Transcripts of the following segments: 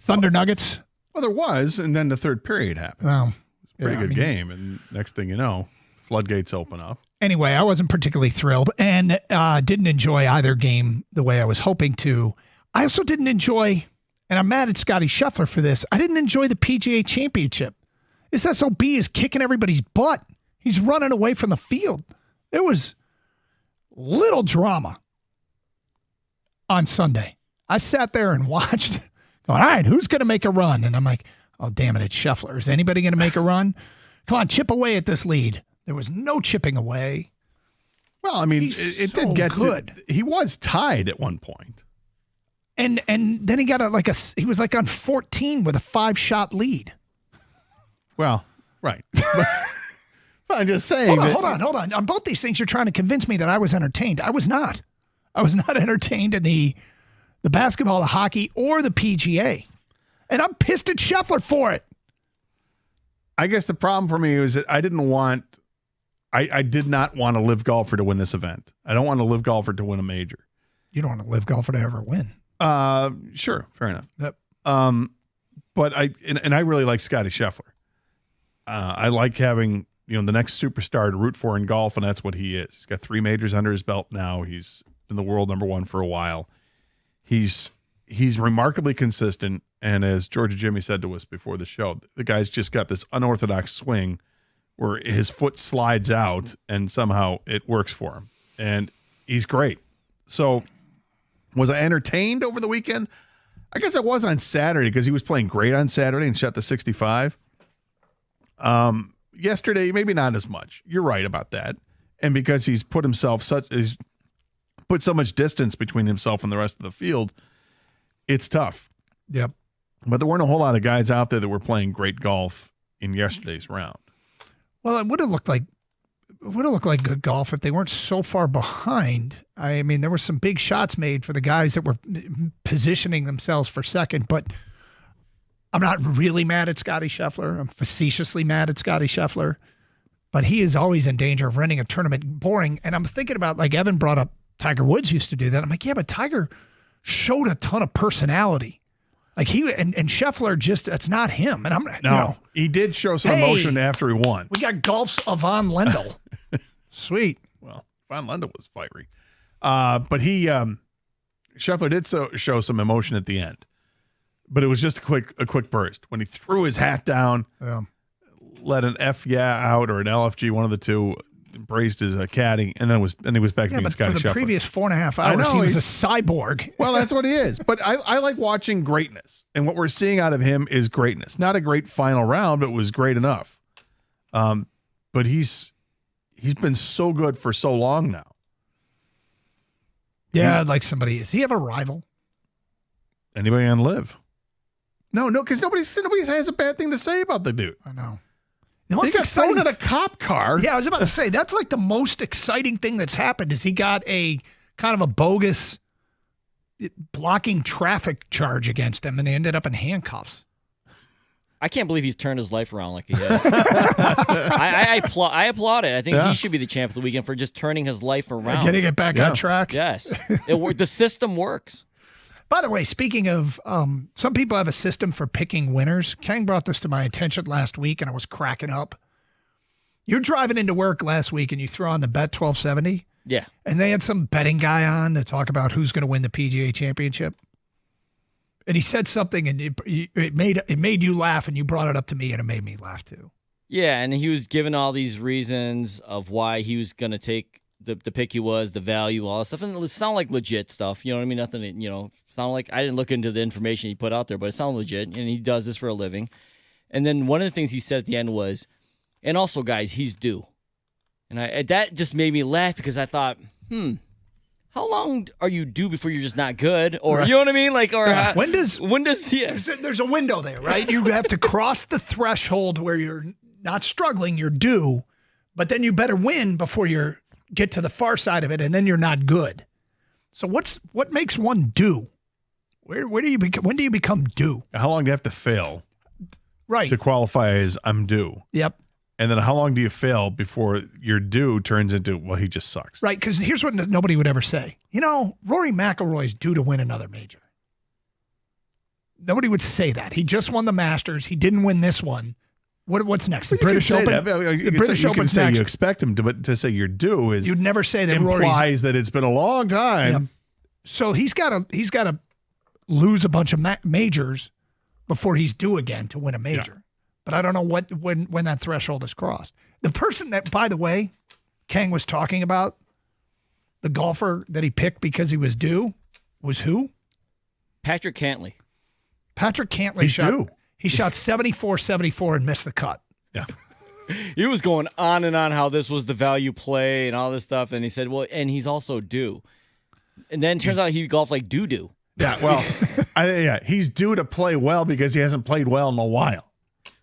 Thunder Nuggets. Well, there was, and then the third period happened. Well, Pretty good game, and next thing you know, floodgates open up. Anyway, I wasn't particularly thrilled and didn't enjoy either game the way I was hoping to. I also didn't enjoy, and I'm mad at Scotty Scheffler for this, I didn't enjoy the PGA Championship. This SOB is kicking everybody's butt. He's running away from the field. There was little drama on Sunday. I sat there and watched, going, all right, who's going to make a run? And I'm like, oh, damn it, it's Scheffler. Is anybody going to make a run? Come on, chip away at this lead. There was no chipping away. Well, I mean, it did get good. He was tied at one point. And then he got he was like on 14 with a 5-shot lead. Well, right. I'm just saying. Hold on. On both these things, you're trying to convince me that I was entertained. I was not. I was not entertained in the basketball, the hockey, or the PGA. And I'm pissed at Scheffler for it. I guess the problem for me was that I did not want a live golfer to win this event. I don't want a live golfer to win a major. You don't want a live golfer to ever win. Sure. Fair enough. Yep. But I really like Scotty Scheffler. I like having, the next superstar to root for in golf, and that's what he is. He's got 3 majors under his belt now. He's been the world number 1 for a while. He's remarkably consistent, and as Georgia Jimmy said to us before the show, the guy's just got this unorthodox swing where his foot slides out, and somehow it works for him. And he's great. So was I entertained over the weekend? I guess I was on Saturday because he was playing great on Saturday and shot the 65. Yesterday, maybe not as much. You're right about that. And because he's put so much distance between himself and the rest of the field, it's tough. Yep. But there weren't a whole lot of guys out there that were playing great golf in yesterday's round. Well, it would have looked like good golf if they weren't so far behind. I mean, there were some big shots made for the guys that were positioning themselves for second, but I'm not really mad at Scotty Scheffler. I'm facetiously mad at Scotty Scheffler, but he is always in danger of running a tournament boring. And I'm thinking about, like Evan brought up, Tiger Woods used to do that. I'm like, yeah, but Tiger showed a ton of personality. Like and Scheffler that's not him. And he did show some emotion after he won. We got golf's Yvonne Lendl. Sweet. Well, Yvonne Lendl was fiery. But Scheffler did show some emotion at the end. But it was just a quick burst. When he threw his hat down, let an F out or an LFG, one of the two, embraced his caddy, and he was back to being Scotty Scheffler. For the previous 4.5 hours, he was a cyborg. Well, that's what he is. But I like watching greatness, and what we're seeing out of him is greatness. Not a great final round, but it was great enough. But he's been so good for so long now. Yeah, like somebody. Does he have a rival? Anybody on Live? No, because nobody has a bad thing to say about the dude. I know. He got thrown in a cop car. Yeah, I was about to say, that's like the most exciting thing that's happened is he got a kind of a bogus blocking traffic charge against him, and they ended up in handcuffs. I can't believe he's turned his life around like he has. I applaud it. I think he should be the champ of the weekend for just turning his life around. Getting it back on track? Yes. The system works. By the way, speaking of, some people have a system for picking winners. Kang brought this to my attention last week, and I was cracking up. You're driving into work last week, and you throw on the Bet 1270. Yeah. And they had some betting guy on to talk about who's going to win the PGA Championship. And he said something, and it made you laugh, and you brought it up to me, and it made me laugh too. Yeah, and he was giving all these reasons of why he was going to take the pick he was, the value, all that stuff. And it sounded like legit stuff. You know what I mean? Nothing, sound like I didn't look into the information he put out there, but it sounded legit, and he does this for a living. And then one of the things he said at the end was, and also, guys, he's due. And that just made me laugh because I thought, how long are you due before you're just not good? Or, you know what I mean? Like, or when does there's a window there, right? You have to cross the threshold where you're not struggling, you're due, but then you better win before you get to the far side of it, and then you're not good. So what makes one due? When do you become due? How long do you have to fail to qualify as I'm due? Yep. And then how long do you fail before your due turns into, well, he just sucks? Right, because here's what nobody would ever say. Rory McIlroy's due to win another major. Nobody would say that. He just won the Masters. He didn't win this one. What's next? The Well, British Open? The British Open's say next. you expect him to, but to say you're due is You'd never say that implies that it's been a long time. Yep. So he's got to lose a bunch of majors before he's due again to win a major. Yeah. But I don't know when that threshold is crossed. The person that, by the way, Kang was talking about, the golfer that he picked because he was due, was who? Patrick Cantlay. Patrick Cantlay He shot 74-74 and missed the cut. Yeah. He was going on and on how this was the value play and all this stuff. And he said, well, and he's also due. And then it turns out he golfed like doo-doo. Yeah, well, he's due to play well because he hasn't played well in a while.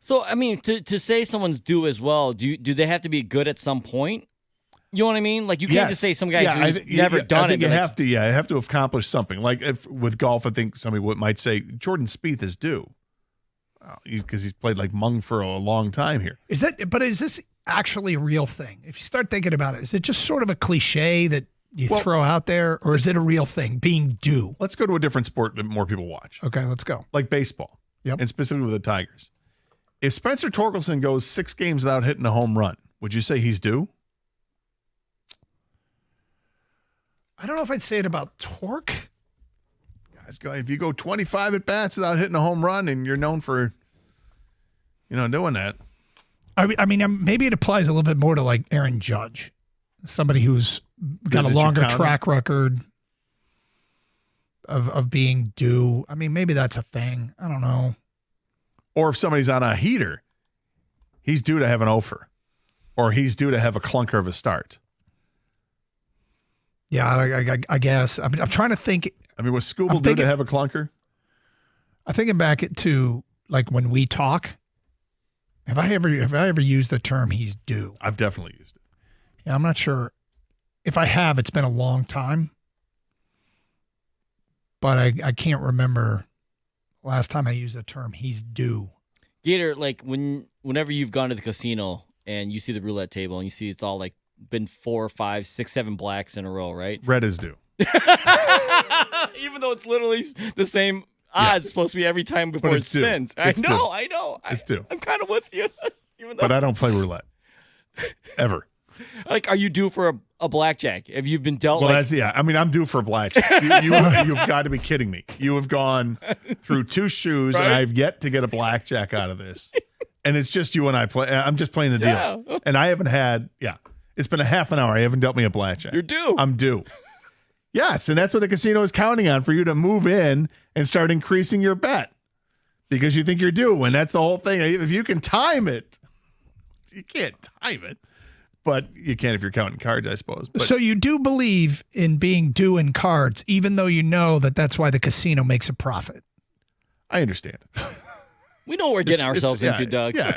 So, I mean, to say someone's due as well, do they have to be good at some point? You know what I mean? Like, you can't just say some guy who's never done it. You have to accomplish something. Like, if with golf, I think somebody might say Jordan Spieth is due. Because he's played like Mung for a long time here. Is this actually a real thing? If you start thinking about it, is it just sort of a cliche that you throw out there, or is it a real thing, being due? Let's go to a different sport that more people watch. Okay, let's go. Like baseball. Yep. And specifically with the Tigers. If Spencer Torkelson goes 6 games without hitting a home run, would you say he's due? I don't know if I'd say it about Torque. If you go 25 at bats without hitting a home run, and you're known for, doing that. I mean, maybe it applies a little bit more to like Aaron Judge, somebody who's got a longer track record of being due. I mean, maybe that's a thing. I don't know. Or if somebody's on a heater, he's due to have an offer, or he's due to have a clunker of a start. Yeah, I guess. I mean, I'm trying to think. I mean, was Scooble due to have a clunker? I'm thinking back to like when we talk. Have I ever used the term "he's due"? I've definitely used it. Yeah, I'm not sure if I have. It's been a long time, but I can't remember last time I used the term "he's due." Gator, like whenever you've gone to the casino and you see the roulette table and you see it's all like been 4, 5, 6, 7 blacks in a row, right? Red is due. Even though it's literally the same odds supposed to be every time before it spins. I know. It's due. I'm kind of with you. But I don't play roulette. Ever. Like, are you due for a blackjack? Have you been dealt? Well, I mean, I'm due for a blackjack. You've got to be kidding me. You have gone through 2 shoes, right? And I've yet to get a blackjack out of this. And it's just you and I play. I'm just playing the deal. Yeah. And I haven't had, it's been a half an hour. I haven't dealt me a blackjack. You're due. I'm due. Yes, and that's what the casino is counting on, for you to move in and start increasing your bet because you think you're due. And that's the whole thing. If you can time it, you can't time it, but you can if you're counting cards, I suppose. But, so you do believe in being due in cards, even though you know that that's why the casino makes a profit. I understand. We know what we're getting ourselves into, Doug. Yeah.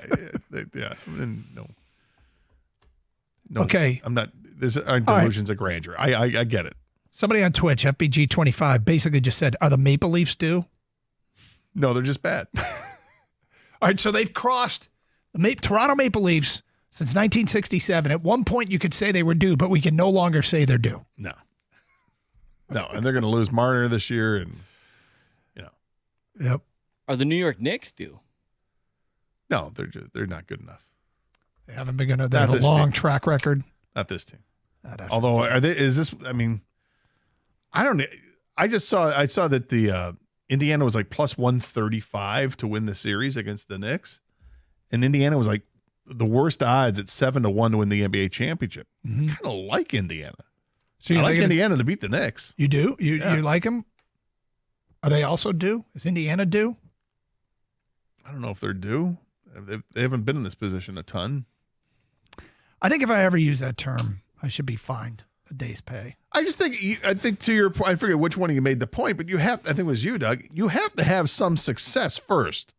No. Okay. I'm not. These aren't delusions of grandeur. I get it. Somebody on Twitch, FBG25, basically just said, are the Maple Leafs due? No, they're just bad. All right, so they've crossed the Toronto Maple Leafs since 1967. At one point, you could say they were due, but we can no longer say they're due. No, and they're going to lose Marner this year, and Yep. Are the New York Knicks due? No, they're not good enough. They haven't been good. They have a long track record. Not this team. Although, is this? I mean, I don't know. I saw that the Indiana was like plus 135 to win the series against the Knicks, and Indiana was like the worst odds at 7-1 to win the NBA championship. Mm-hmm. Kind of like Indiana. So you like Indiana to beat the Knicks. You do? You like them? Are they also due? Is Indiana due? I don't know if they're due. They haven't been in this position a ton. I think if I ever use that term, I should be fined a day's pay. I think to your point, I forget which one of you made the point, but I think it was you, Doug. You have to have some success first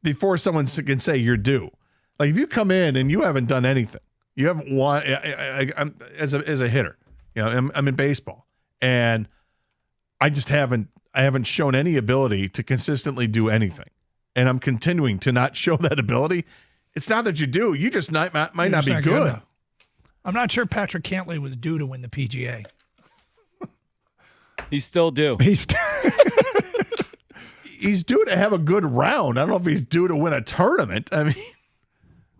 before someone can say you're due. Like if you come in and you haven't done anything, you haven't won. I'm as a hitter, I'm in baseball, and I just haven't shown any ability to consistently do anything, and I'm continuing to not show that ability. It's not that you do. You just might not be good. I'm not sure Patrick Cantlay was due to win the PGA. He's still due. he's due to have a good round. I don't know if he's due to win a tournament. I mean,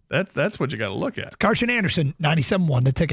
that's what you got to look at. Karsch and Anderson, 97.1 The Ticket.